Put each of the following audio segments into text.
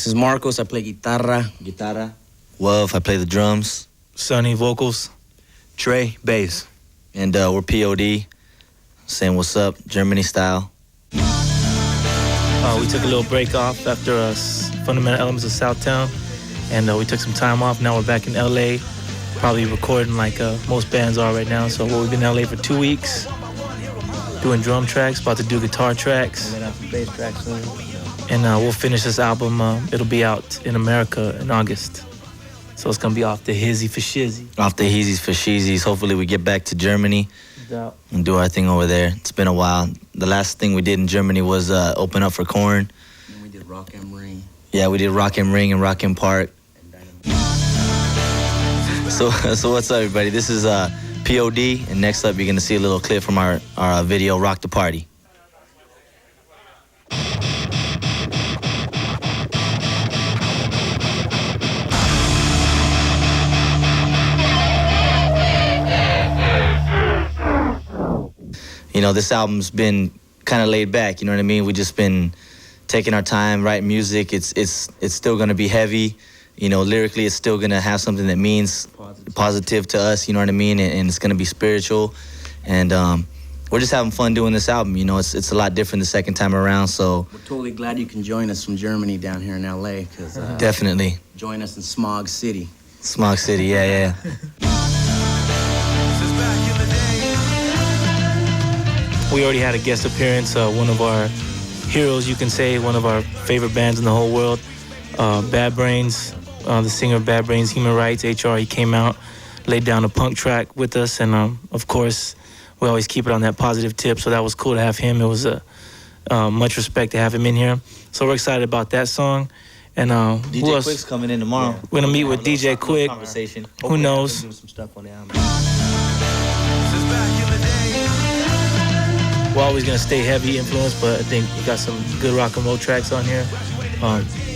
This is Marcos. I play guitarra. Wolf, I play the drums. Sonny, vocals. Trey, bass. And we're P.O.D. saying what's up, Germany style. We took a little break off after Fundamental Elements of Southtown, and we took some time off. Now we're back in L.A., probably recording like most bands are right now. So we've been in L.A. for 2 weeks, doing drum tracks, about to do guitar tracks. And then after bass tracks soon. And we'll finish this album. It'll be out in America in August. So it's going to be off the Hizzy for Shizzy. Off the Hizzies for Shizzies. Hopefully we get back to Germany and do our thing over there. It's been a while. The last thing we did in Germany was open up for Korn. And we did Rock am Ring. Yeah, we did Rock am Ring and Rock am Park. So what's up, everybody? This is P.O.D. And next up, you're going to see a little clip from our video, Rock the Party. You know, this album's been kind of laid back, you know what I mean? We just been taking our time, writing music. It's still gonna be heavy. You know, lyrically, it's still gonna have something that means positive to us, you know what I mean? And it's gonna be spiritual. And we're just having fun doing this album. You know, it's a lot different the second time around, so. We're totally glad you can join us from Germany down here in LA, because definitely. Join us in Smog City. Smog City, yeah. We already had a guest appearance, one of our heroes, you can say, one of our favorite bands in the whole world, Bad Brains, the singer of Bad Brains, Human Rights, HR. He came out, laid down a punk track with us, and of course, we always keep it on that positive tip, so that was cool to have him. It was much respect to have him in here. So we're excited about that song. And DJ Quick's coming in tomorrow. Yeah. We're gonna meet with DJ Quick. Conversation. Who knows? Do some stuff on the album. We're always gonna stay heavy influenced, but I think we got some good rock and roll tracks on here.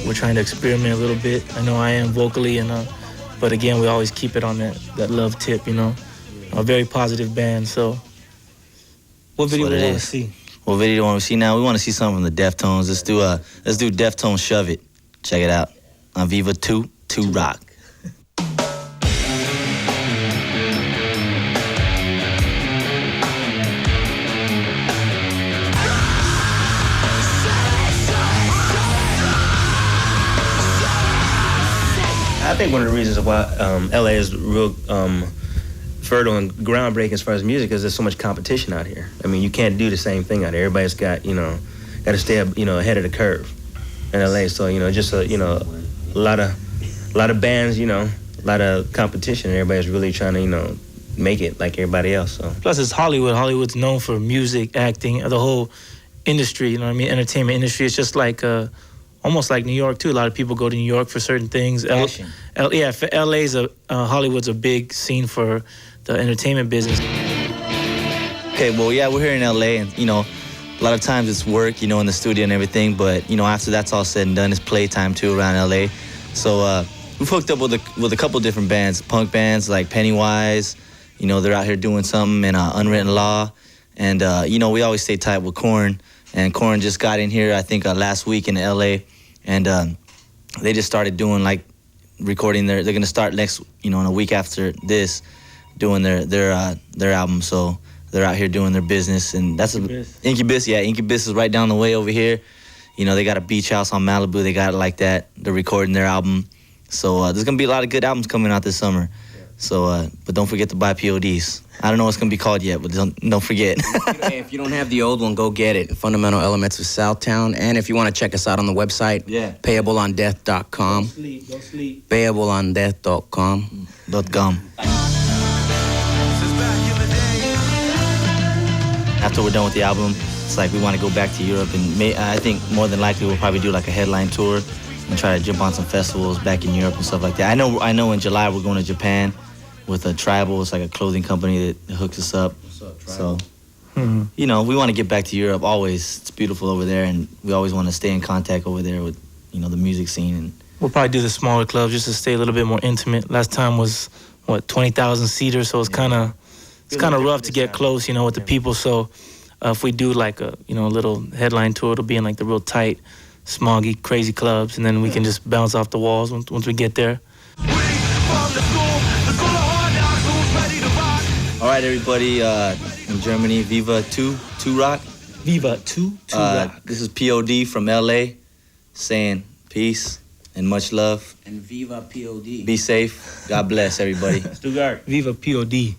We're trying to experiment a little bit. I know I am vocally, and but again, we always keep it on that love tip, you know. A very positive band. So, what video do you want to see? What video do you want to see now? We want to see something from the Deftones. Let's do Deftones Shove It. Check it out on Viva Two Rock. I think one of the reasons why LA is real fertile and groundbreaking as far as music is there's so much competition out here. I mean, you can't do the same thing out here. Everybody's got to stay up, ahead of the curve in LA. So, just a lot of bands, a lot of competition. Everybody's really trying to, make it like everybody else. So plus it's Hollywood. Hollywood's known for music, acting, the whole industry, you know what I mean? Entertainment industry. It's just like almost like New York too. A lot of people go to New York for certain things. For LA's Hollywood's a big scene for the entertainment business. Okay, well, yeah, we're here in LA, and a lot of times it's work, in the studio and everything. But after that's all said and done, it's playtime too around LA. So we've hooked up with a couple different bands, punk bands like Pennywise. They're out here doing something, and Unwritten Law, and we always stay tight with Korn. And Korn just got in here, I think, last week in LA. And they just started doing recording they're gonna start next, in a week after this, doing their album. So they're out here doing their business, and that's Incubus. Yeah, Incubus is right down the way over here. They got a beach house on Malibu. They got it like that. They're recording their album. So there's gonna be a lot of good albums coming out this summer. So, but don't forget to buy PODs. I don't know what it's gonna be called yet, but don't forget. If you don't have the old one, go get it. Fundamental Elements of Southtown. And if you want to check us out on the website, payableondeath.com. Don't sleep. Payableondeath.com. After we're done with the album, it's like we want to go back to Europe, and I think more than likely we'll probably do like a headline tour and try to jump on some festivals back in Europe and stuff like that. I know in July we're going to Japan with a Tribal. It's like a clothing company that hooks us up. What's up, Tribal? So, we want to get back to Europe always. It's beautiful over there, and we always want to stay in contact over there with, the music scene. And we'll probably do the smaller clubs just to stay a little bit more intimate. Last time was, 20,000 seaters, so it's kind of rough to get close, with the people. So if we do like a, a little headline tour, it'll be in like the real tight smoggy, crazy clubs, and then we can just bounce off the walls once we get there. All right, everybody in Germany, Viva Two Rock. Viva Two Rock. This is P.O.D. from L.A. saying peace and much love. And Viva P.O.D. Be safe. God bless everybody. Stuttgart. Viva P.O.D.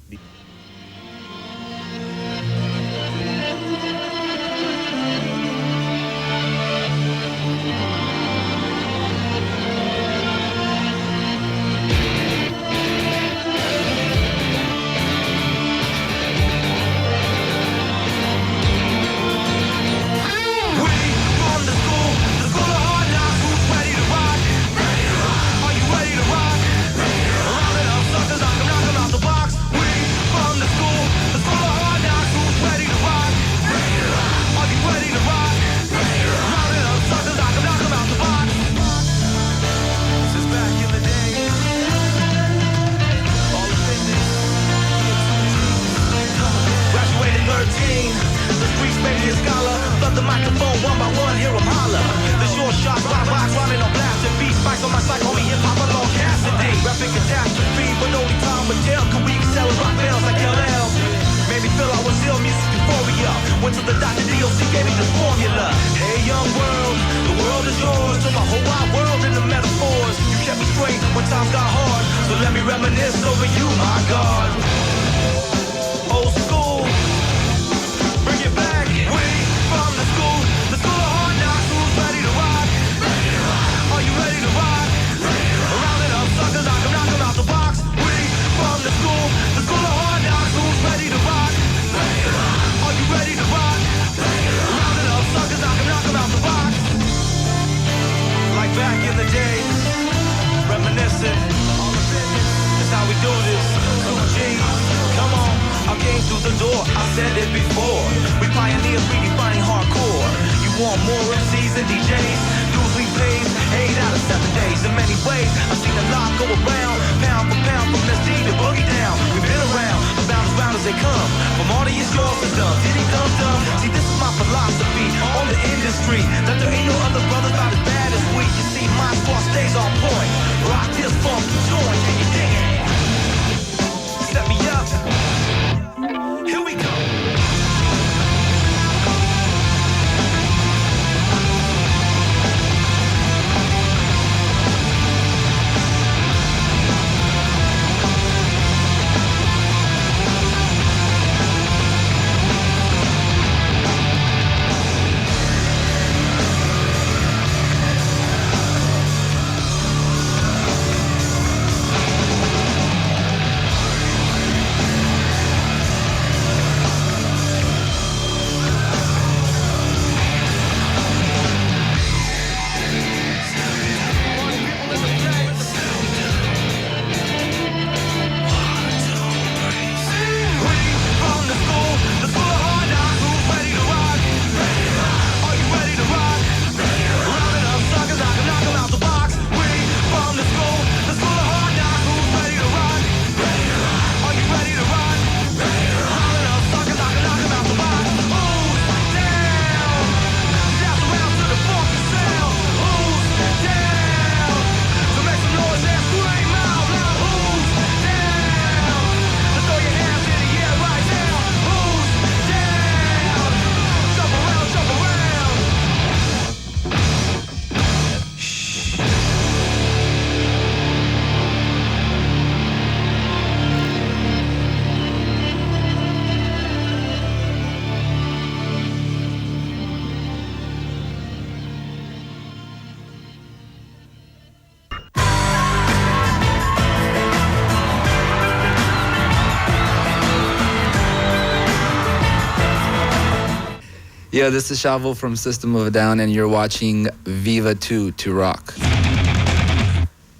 Yo, this is Shavo from System of a Down, and you're watching Viva Two Rock.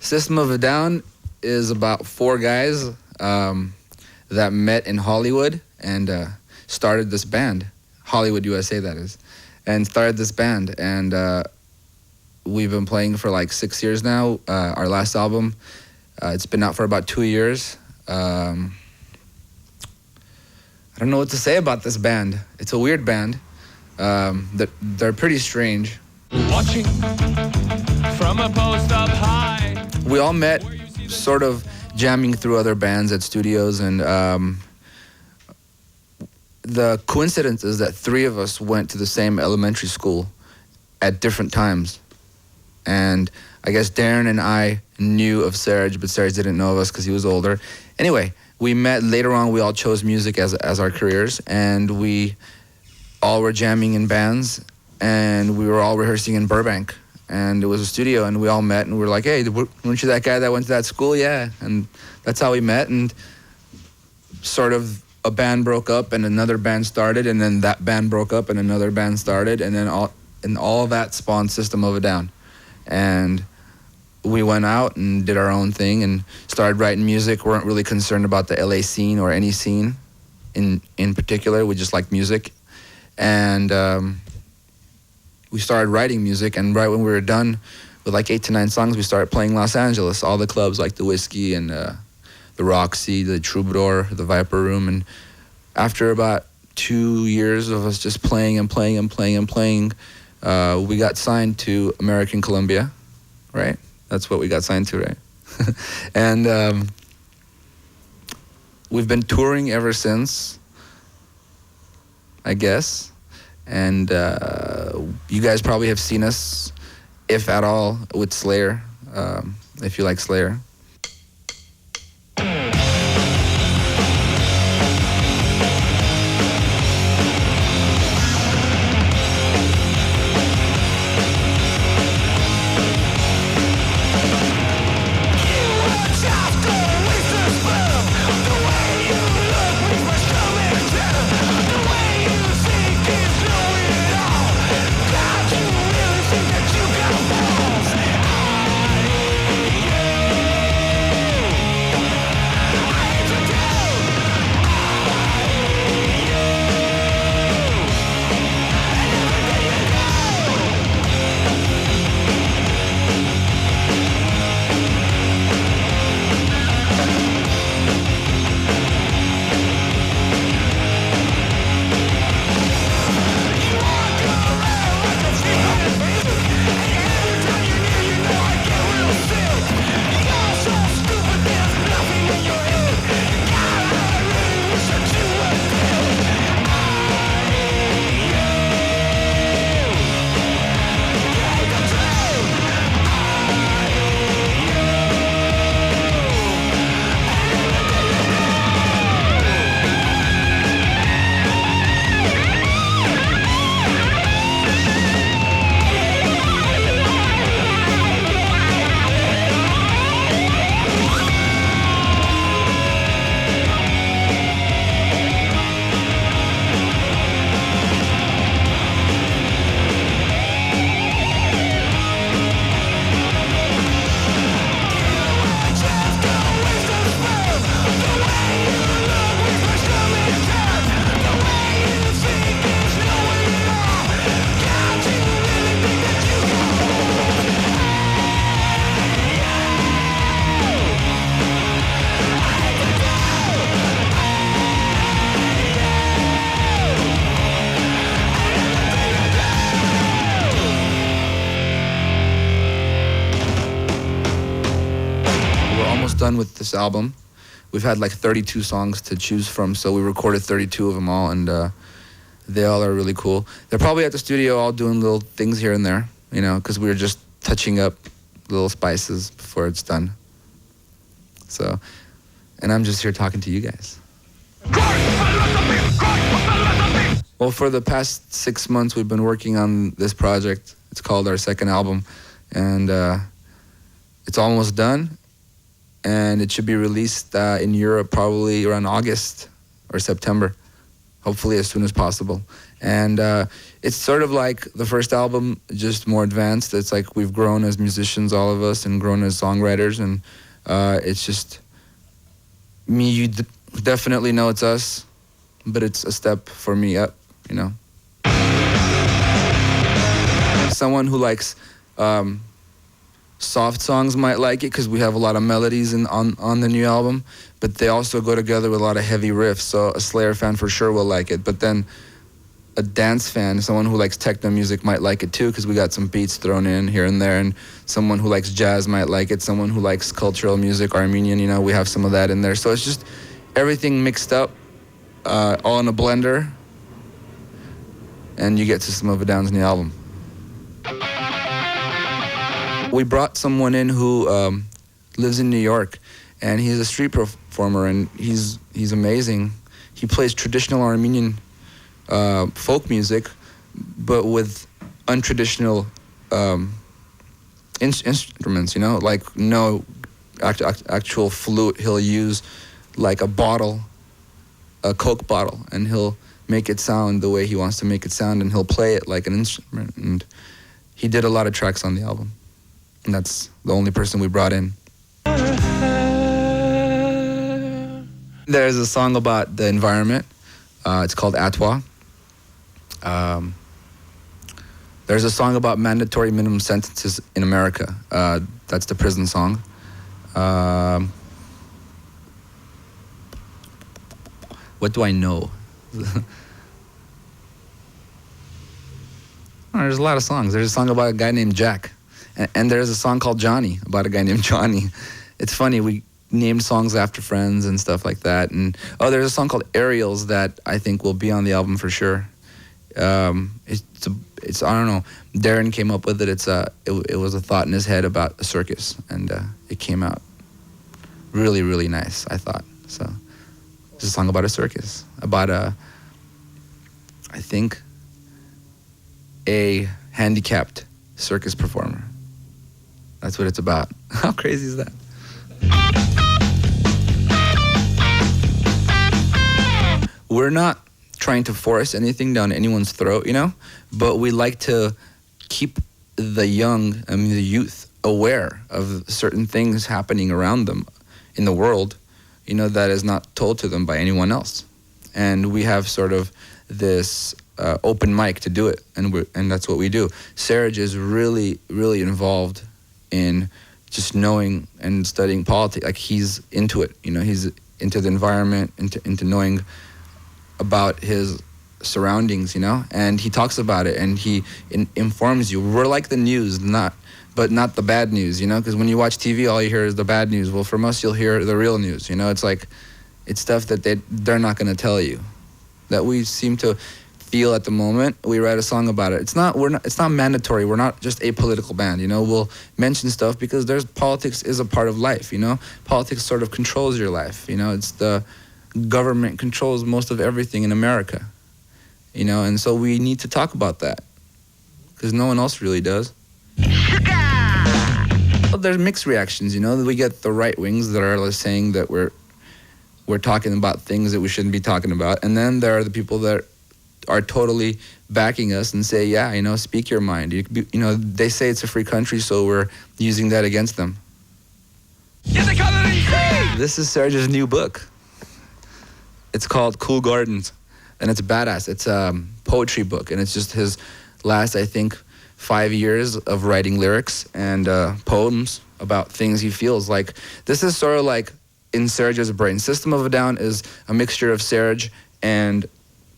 System of a Down is about four guys that met in Hollywood and started this band, Hollywood, USA, that is, and started this band. And we've been playing for like 6 years now. Our last album, it's been out for about 2 years. I don't know what to say about this band. It's a weird band. They're pretty strange. Watching from a post up high. We all met sort of jamming through other bands at studios, and the coincidence is that three of us went to the same elementary school at different times. And I guess Darren and I knew of Serge, but Serge didn't know of us because he was older. Anyway, we met later on. We all chose music as our careers, and we all were jamming in bands, and we were all rehearsing in Burbank. And it was a studio, and we all met, and we were like, hey, weren't you that guy that went to that school? Yeah. And that's how we met, and sort of a band broke up, and another band started, and then that band broke up, and another band started, and then all that spawned System of a Down. And we went out and did our own thing and started writing music. We weren't really concerned about the LA scene or any scene in particular. We just liked music. And we started writing music, and right when we were done with like 8 to 9 songs, we started playing Los Angeles, all the clubs like the Whiskey and the Roxy, the Troubadour, the Viper Room. And after about 2 years of us just playing and playing and playing and playing, we got signed to American Columbia, right? That's what we got signed to, right? And we've been touring ever since, I guess. And you guys probably have seen us, if at all, with Slayer, if you like Slayer. Done with this album. We've had like 32 songs to choose from, so we recorded 32 of them all, and they all are really cool. They're probably at the studio all doing little things here and there, you know, because we were just touching up little spices before it's done. So, and I'm just here talking to you guys. Well, for the past 6 months, we've been working on this project. It's called our second album, and it's almost done. And it should be released in Europe probably around August or September, hopefully as soon as possible. And it's sort of like the first album, just more advanced. It's like we've grown as musicians, all of us, and grown as songwriters. And it's just me, you definitely know it's us, but it's a step for me up, you know. Someone who likes soft songs might like it because we have a lot of melodies on the new album, but they also go together with a lot of heavy riffs, so a Slayer fan for sure will like it. But then a dance fan, someone who likes techno music might like it too, because we got some beats thrown in here and there, and someone who likes jazz might like it, someone who likes cultural music, Armenian, you know, we have some of that in there. So it's just everything mixed up, all in a blender, and you get System of a Down's new album. We brought someone in who lives in New York, and he's a street performer, and he's amazing. He plays traditional Armenian folk music, but with untraditional instruments, you know, like no actual flute. He'll use like a bottle, a Coke bottle, and he'll make it sound the way he wants to make it sound, and he'll play it like an instrument. And he did a lot of tracks on the album, and that's the only person we brought in. There's a song about the environment. It's called Atwa. There's a song about mandatory minimum sentences in America. That's the prison song. What do I know? There's a lot of songs. There's a song about a guy named Jack. And there's a song called Johnny, about a guy named Johnny. It's funny, we named songs after friends and stuff like that. And there's a song called Aerials that I think will be on the album for sure. It's I don't know. Darren came up with it. It was a thought in his head about a circus, and it came out really, really nice, I thought. So it's a song about a circus, about I think a handicapped circus performer. That's what it's about. How crazy is that? We're not trying to force anything down anyone's throat, you know, but we like to keep the youth aware of certain things happening around them in the world, you know, that is not told to them by anyone else. And we have sort of this open mic to do it, and that's what we do. Serge is really, really involved in just knowing and studying politics. Like, he's into it, you know, he's into the environment, into knowing about his surroundings, you know, and he talks about it, and he informs you. We're like the news, but not the bad news, you know, because when you watch TV, all you hear is the bad news. Well, from us, you'll hear the real news, you know. It's like, it's stuff that they're not going to tell you, that we seem to feel at the moment. We write a song about it. It's not mandatory. We're not just a political band, you know. We'll mention stuff because politics is a part of life, you know. Politics sort of controls your life, you know. It's the government controls most of everything in America, you know, and so we need to talk about that because no one else really does. Well, there's mixed reactions, you know. We get the right wings that are saying that we're talking about things that we shouldn't be talking about, and then there are the people that are totally backing us and say, yeah, you know, speak your mind. You know, they say it's a free country, so we're using that against them. This is Serge's new book. It's called Cool Gardens, and it's badass. It's a poetry book, and it's just his last, I think, 5 years of writing lyrics and poems about things he feels. Like, this is sort of like in Serge's brain. System of a Down is a mixture of Serge and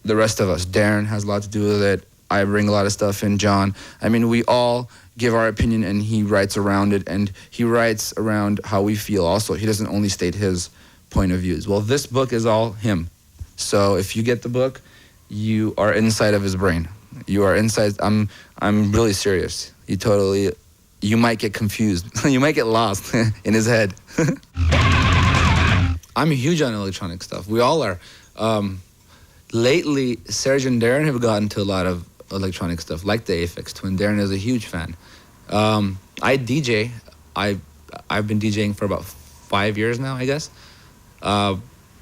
the rest of us. Darren has a lot to do with it. I bring a lot of stuff in, John. I mean, we all give our opinion, and he writes around it, and he writes around how we feel also. He doesn't only state his point of views. Well, this book is all him. So if you get the book, you are inside of his brain. You are inside. I'm really serious. You might get confused. You might get lost in his head. I'm huge on electronic stuff. We all are. Lately, Serge and Darren have gotten to a lot of electronic stuff, like the Aphex Twin. Darren is a huge fan. I DJ. I've been DJing for about 5 years now, I guess.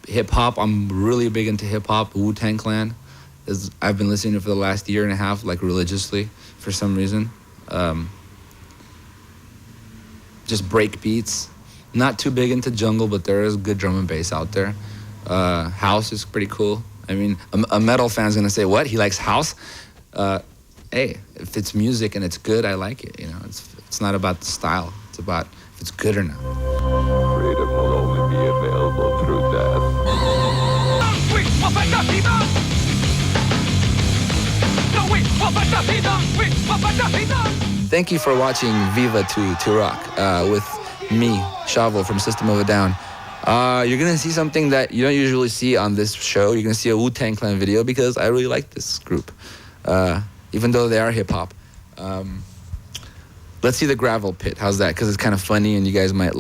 Hip hop. I'm really big into hip hop. Wu-Tang Clan. I've been listening to it for the last year and a half, like religiously, for some reason. Just break beats. Not too big into jungle, but there is good drum and bass out there. House is pretty cool. I mean, a metal fan's gonna say, what? He likes house? Hey, if it's music and it's good, I like it. You know, it's not about the style. It's about if it's good or not. Freedom will only be available through death. Thank you for watching Viva Zwei Rock with me, Shavo from System of a Down. You're gonna see something that you don't usually see on this show. You're gonna see a Wu-Tang Clan video because I really like this group, even though they are hip hop. Let's see the gravel pit. How's that? Because it's kind of funny and you guys might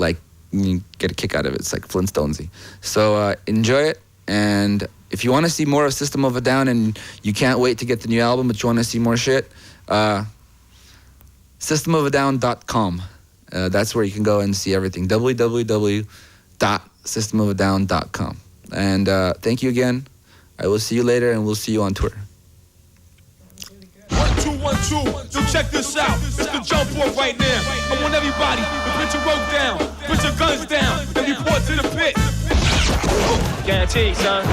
get a kick out of it. It's like Flintstonesy. So enjoy it. And if you want to see more of System of a Down and you can't wait to get the new album, but you want to see more shit, systemofadown.com. That's where you can go and see everything. www.systemofadown.com. And thank you again. I will see you later, and we'll see you on tour. 1, 2, 1, 2. Yo, check this out. It's the jump off right now. I want everybody to put your rope down, put your guns down, and report to the pit. Guaranteed, son.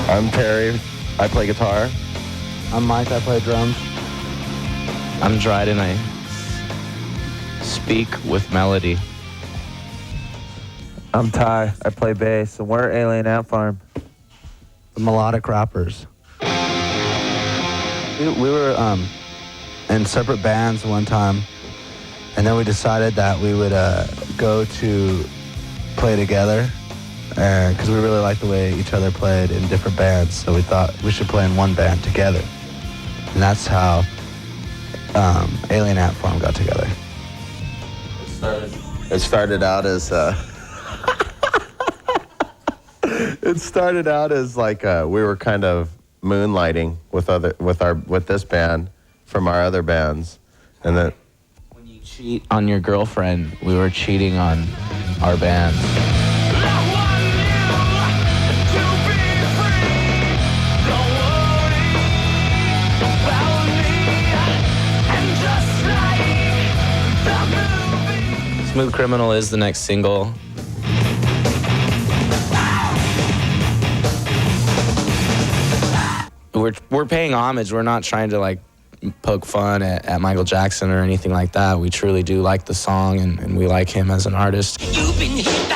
I'm Terry. I play guitar. I'm Mike. I play drums. I'm Dryden. I speak with melody. I'm Ty. I play bass. And we're Alien Ant Farm. The melodic rappers. We were in separate bands one time, and then we decided that we would go to play together. Because we really liked the way each other played in different bands, so we thought we should play in one band together. And that's how Alien Ant Farm got together. It started out as like we were kind of moonlighting with this band from our other bands, and then When you cheat on your girlfriend, we were cheating on our band. Smooth Criminal is the next single. We're paying homage. We're not trying to like poke fun at Michael Jackson or anything like that. We truly do like the song, and we like him as an artist. You've been hit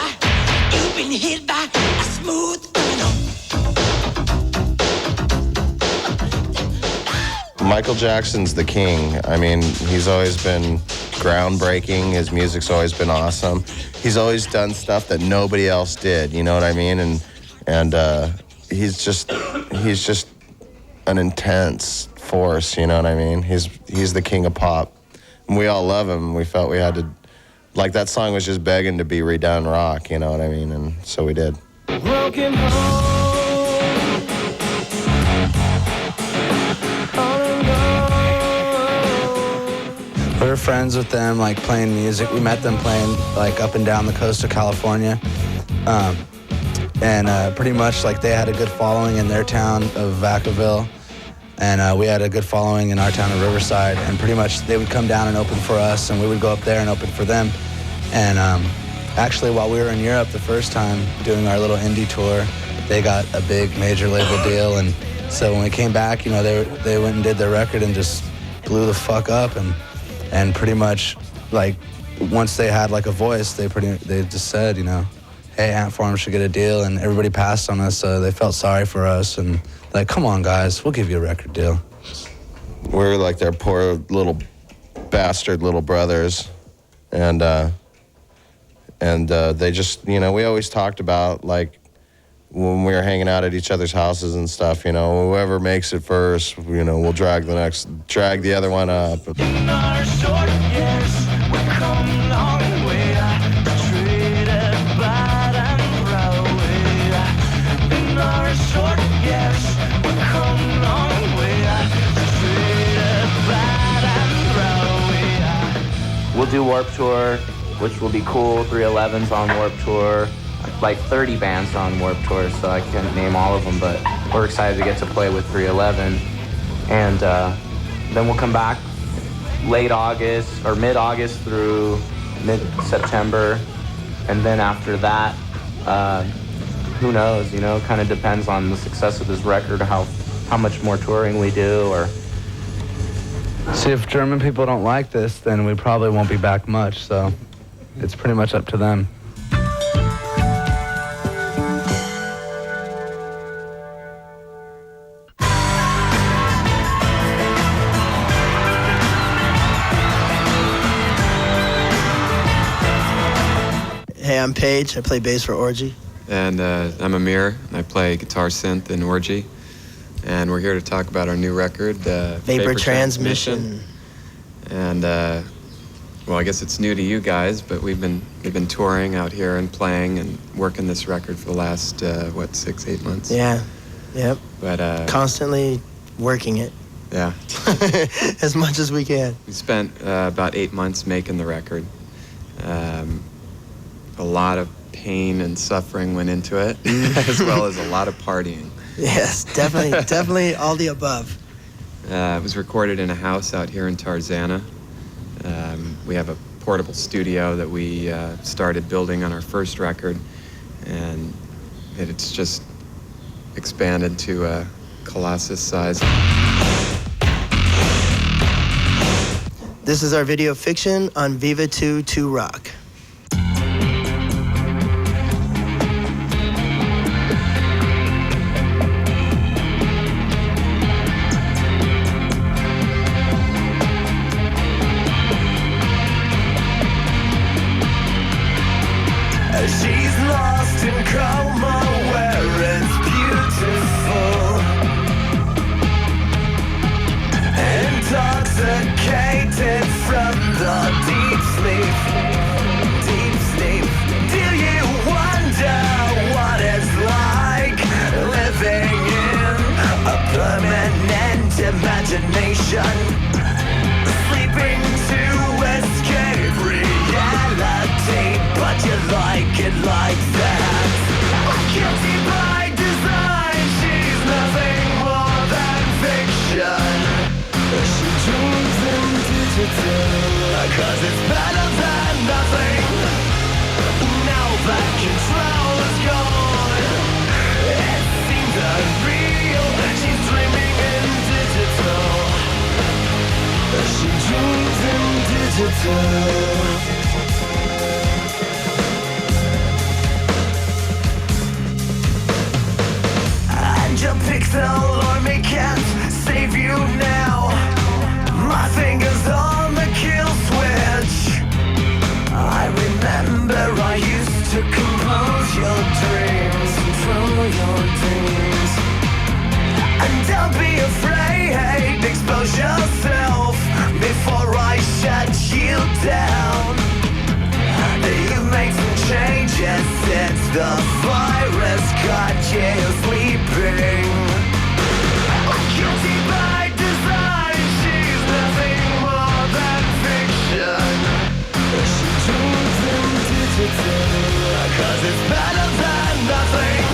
by a smooth criminal. Michael Jackson's the king. I mean, he's always been groundbreaking. His music's always been awesome. He's always done stuff that nobody else did. You know what I mean? And he's just an intense force. You know what I mean? He's the king of pop. And we all love him. We felt we had to, like, that song was just begging to be redone rock. You know what I mean? And so we did. Broken home. We were friends with them, like playing music. We met them playing like up and down the coast of California. And pretty much like they had a good following in their town of Vacaville. And we had a good following in our town of Riverside. And pretty much they would come down and open for us, and we would go up there and open for them. And actually, while we were in Europe the first time doing our little indie tour, they got a big major label deal. And so when we came back, you know, they went and did their record and just blew the fuck up. And pretty much, like, once they had like a voice, they just said, you know, hey, Ant Farm should get a deal, and everybody passed on us, so they felt sorry for us, and like, come on, guys, we'll give you a record deal. We're like their poor little bastard little brothers, and they just, you know, we always talked about, like, when we were hanging out at each other's houses and stuff, you know, whoever makes it first, you know, we'll drag the other one up. In our short years, we've come a long way, treated bad and railway. In our short years, we've come a long way, treated bad and railway. We'll do Warped Tour, which will be cool. 311's on Warped Tour. Like 30 bands are on Warped Tour, so I can't name all of them, but we're excited to get to play with 311. And then we'll come back late August or mid-August through mid-September. And then after that, who knows, you know, kind of depends on the success of this record, how much more touring we do, or... See, if German people don't like this, then we probably won't be back much, so it's pretty much up to them. Hey, I'm Paige. I play bass for Orgy. And I'm Amir. I play guitar synth in Orgy. And we're here to talk about our new record, Vapor Transmission. And well, I guess it's new to you guys, but we've been touring out here and playing and working this record for the last 6-8 months. Yeah, yep. But constantly working it. Yeah. As much as we can. We spent about 8 months making the record. A lot of pain and suffering went into it, as well as a lot of partying. Yes, definitely all the above. It was recorded in a house out here in Tarzana. We have a portable studio that we started building on our first record, and it's just expanded to a Colossus size. This is our video fiction on Viva Zwei Rock. She's lost in coma where it's beautiful, intoxicated from the deep sleep. Do you wonder what it's like living in a permanent imagination, sleeping to escape reality? But you like it like that. Guilty by design, she's nothing more than fiction. She dreams in digital, 'cause it's better than nothing. Now that control is gone, it seems unreal. She's dreaming in digital. She dreams in digital. Your pixel army can't save you now. My fingers on the kill switch. I remember I used to compose your dreams, control your dreams. And don't be afraid, expose yourself before I shut you down. You've made some changes since the virus got you sleeping. Guilty by design, she's nothing more than fiction. She dreams in digital, 'cause it's better than nothing.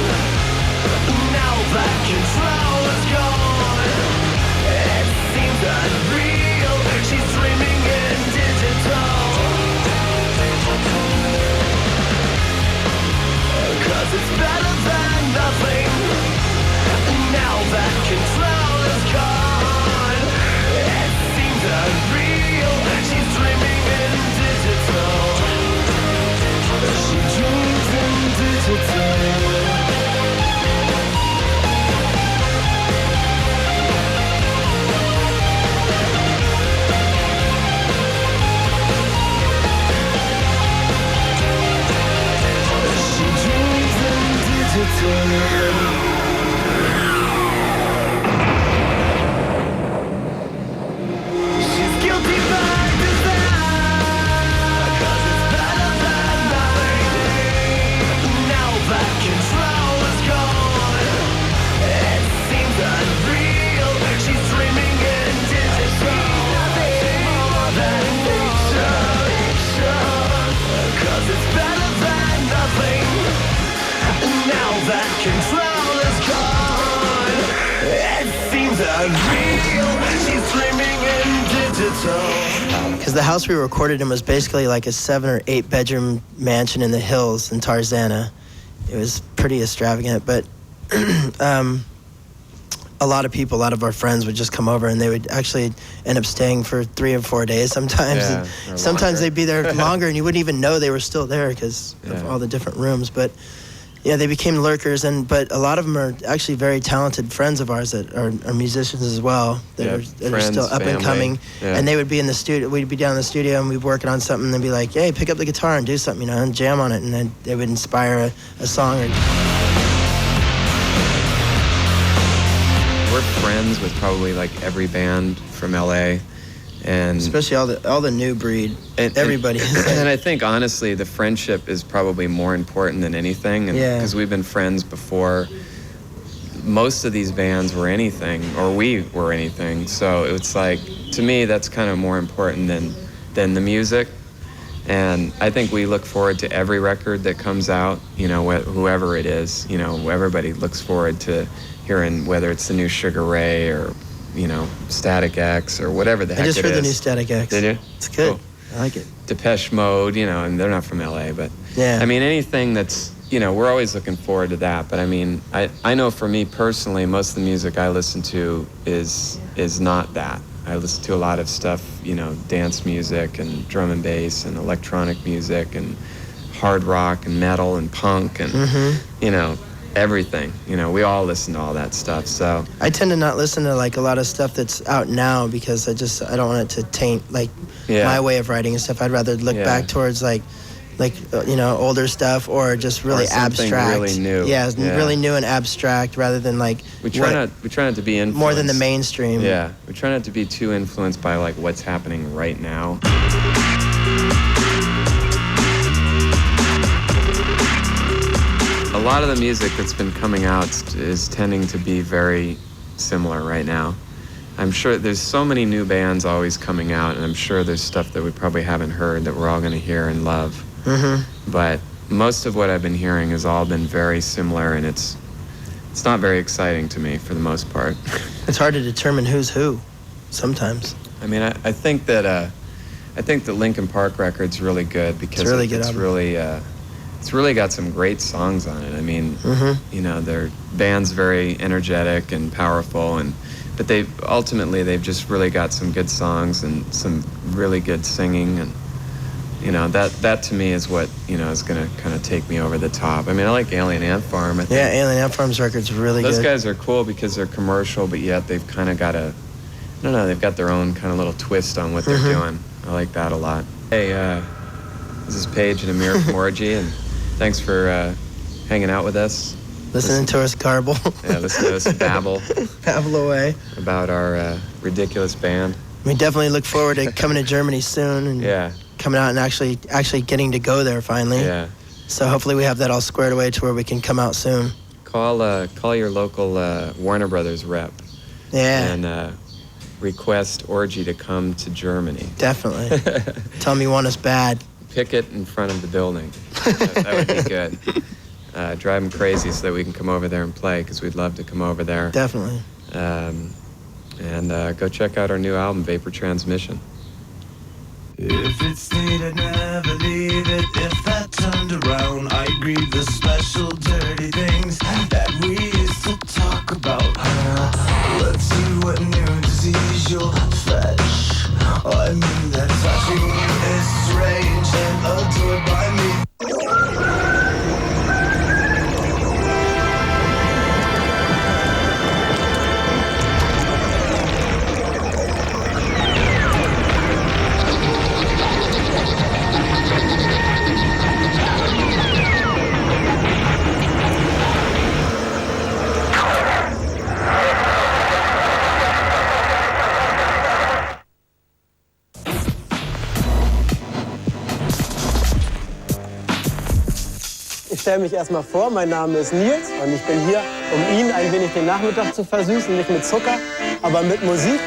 Now that control is gone, it seems unreal. She's dreaming in digital. 'Cause it's better than nothing. Now that control is gone, it seems unreal. She's dreaming in digital. She dreams in digital. She's guilty by design, 'cause it's better than nothing. Now that control is gone, it seems unreal. She's dreaming in digital. Nothing more than fiction, 'cause it's better than nothing. Now that control is gone, it seems unreal. She's dreaming in digital. Because the house we recorded in was basically like a 7 or 8 bedroom mansion in the hills in Tarzana. it was pretty extravagant. But a lot of our friends would just come over, and they would actually end up staying for 3 or 4 days sometimes. Yeah, And sometimes they'd be there longer, and you wouldn't even know they were still there because Yeah. of all the different rooms. But yeah, they became lurkers, but a lot of them are actually very talented friends of ours that are musicians as well, that are friends, still up and family. coming. Yeah. And they would be in the studio, we'd be down in the studio, and we'd be working on something, and they'd be like, hey, pick up the guitar and do something, and jam on it, and then they would inspire a song. We're friends with probably like every band from LA, and especially all the new breed. Everybody. And I think honestly, the friendship is probably more important than anything, and Yeah. because we've been friends before most of these bands were anything, or we were anything. So it's like, to me, that's kind of more important than the music. And I think we look forward to every record that comes out, you know, whoever it is. You know, everybody looks forward to hearing whether it's the new Sugar Ray or, you know, Static X or whatever the heck it is. I just heard the new Static X. Did you? It's good. Cool. I like it. Depeche Mode, you know, and they're not from LA, but Yeah. I mean, anything that's, you know, we're always looking forward to that. But I mean, I know for me personally, most of the music I listen to is not that. I listen to a lot of stuff, you know, dance music and drum and bass and electronic music and hard rock and metal and punk and, you know, everything. You know, we all listen to all that stuff, so. I tend to not listen to like a lot of stuff that's out now because I don't want it to taint like my way of writing and stuff. I'd rather look back towards like you know, older stuff or just really abstract. Really new. Yeah, really new and abstract rather than like we try not to be influenced more than the mainstream. Yeah, we try not to be too influenced by like what's happening right now. A lot of the music that's been coming out is tending to be very similar right now. I'm sure there's so many new bands always coming out, and I'm sure there's stuff that we probably haven't heard that we're all going to hear and love. But most of what I've been hearing has all been very similar, and it's not very exciting to me for the most part. It's hard to determine who's who sometimes. I mean, I think that Linkin Park record's really good because it's really good album. It's really got some great songs on it. I mean, you know, their band's very energetic and powerful, but they've just really got some good songs and some really good singing, and you know, that to me is what, you know, is gonna kind of take me over the top. I mean, I like Alien Ant Farm. I think yeah, Alien Ant Farm's record's really good. Those guys are cool because they're commercial, but yet they've kind of got they've got their own kind of little twist on what they're doing. I like that a lot. Hey, this is Paige and Amir from Orgy, and thanks for hanging out with us. Listen to us garble. Yeah, listen to us babble. Babble away. About our ridiculous band. We definitely look forward to coming to Germany soon and coming out and actually getting to go there finally. Yeah. So hopefully we have that all squared away to where we can come out soon. Call your local Warner Brothers rep. Yeah. And request Orgy to come to Germany. Definitely. Tell them you want us bad. Picket in front of the building. That would be good. Drive them crazy so that we can come over there and play, because we'd love to come over there. Definitely. And go check out our new album, Vapor Transmission. If it stayed, I'd never leave it. If that turned around, I'd grieve the special dirty things that we used to talk about. Let's see what new disease you'll fetch. I mean that touching you is strange and adored by me. Ich stelle mich erstmal vor, mein Name ist Nils und ich bin hier, um Ihnen ein wenig den Nachmittag zu versüßen, nicht mit Zucker, aber mit Musik.